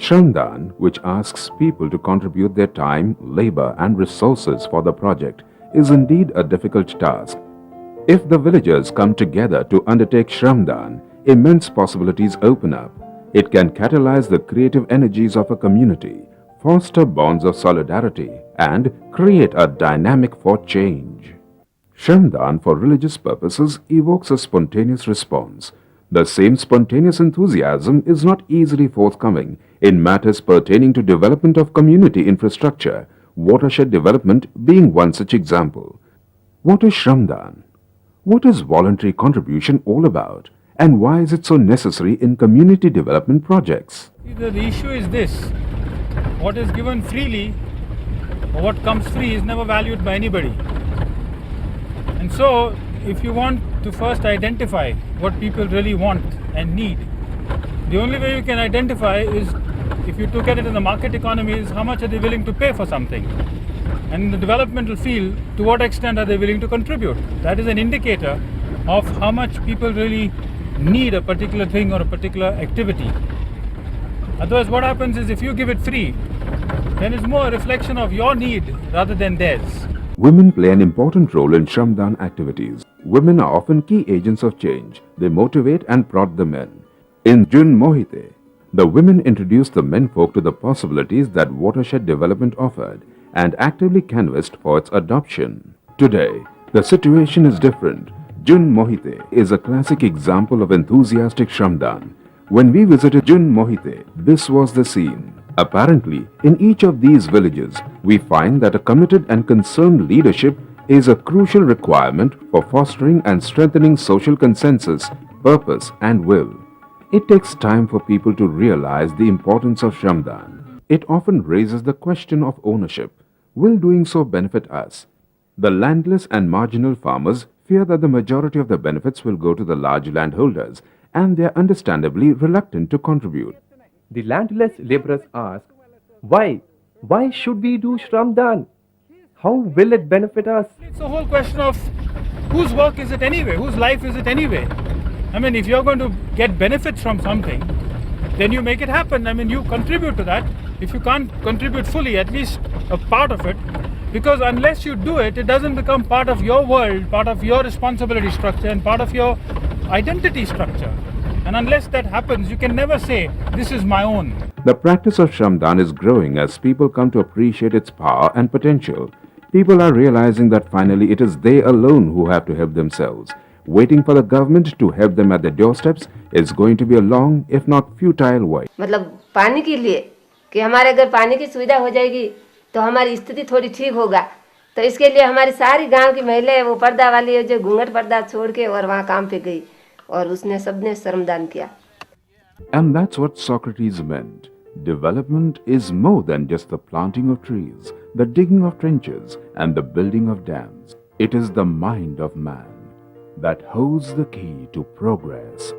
Shramdaan, which asks people to contribute their time, labor and resources for the project, is indeed a difficult task. If the villagers come together to undertake Shramdaan, immense possibilities open up. It can catalyze the creative energies of a community, foster bonds of solidarity, and create a dynamic for change. Shramdaan for religious purposes evokes a spontaneous response. The same spontaneous enthusiasm is not easily forthcoming in matters pertaining to development of community infrastructure, watershed development being one such example. What is Shramdaan? What is voluntary contribution all about? And why is it so necessary in community development projects? The issue is this: what is given freely or what comes free is never valued by anybody. And so, if you want to first identify what people really want and need, the only way you can identify is, if you look at it in the market economy, is how much are they willing to pay for something. And in the developmental field, to what extent are they willing to contribute? That is an indicator of how much people really need a particular thing or a particular activity. Otherwise, what happens is, if you give it free, then it's more a reflection of your need rather than theirs. Women play an important role in Shramdaan activities. Women are often key agents of change. They motivate and prod the men. In Jun Mohite, the women introduced the menfolk to the possibilities that watershed development offered and actively canvassed for its adoption. Today, the situation is different. Jun Mohite is a classic example of enthusiastic Shramdaan. When we visited Jun Mohite, this was the scene. Apparently, in each of these villages, we find that a committed and concerned leadership is a crucial requirement for fostering and strengthening social consensus, purpose and will. It takes time for people to realize the importance of Shramdaan. It often raises the question of ownership. Will doing so benefit us? The landless and marginal farmers fear that the majority of the benefits will go to the large landholders, and they are understandably reluctant to contribute. The landless laborers ask, why? Why should we do Shramdaan? How will it benefit us? It's a whole question of whose work is it anyway? Whose life is it anyway? I mean, if you're going to get benefits from something, then you make it happen. I mean, you contribute to that. If you can't contribute fully, at least a part of it, because unless you do it, it doesn't become part of your world, part of your responsibility structure and part of your identity structure. And unless that happens, you can never say, this is my own. The practice of Shramdaan is growing as people come to appreciate its power and potential. People are realizing that finally it is they alone who have to help themselves. Waiting for the government to help them at their doorsteps is going to be a long, if not futile way. मतलब पानी के लिए कि हमारे अगर पानी की सुविधा हो जाएगी तो हमारी स्थिति थोड़ी ठीक होगा, तो इसके लिए हमारी सारी गांव की महिलाएं वो पर्दा वाली है जो घूंघट पर्दा छोड़ के और वहाँ काम पे गई और उसने सबने श्रमदान किया. And that's what Socrates meant. Development is more than just the planting of trees, the digging of trenches, and the building of dams. It is the mind of man that holds the key to progress.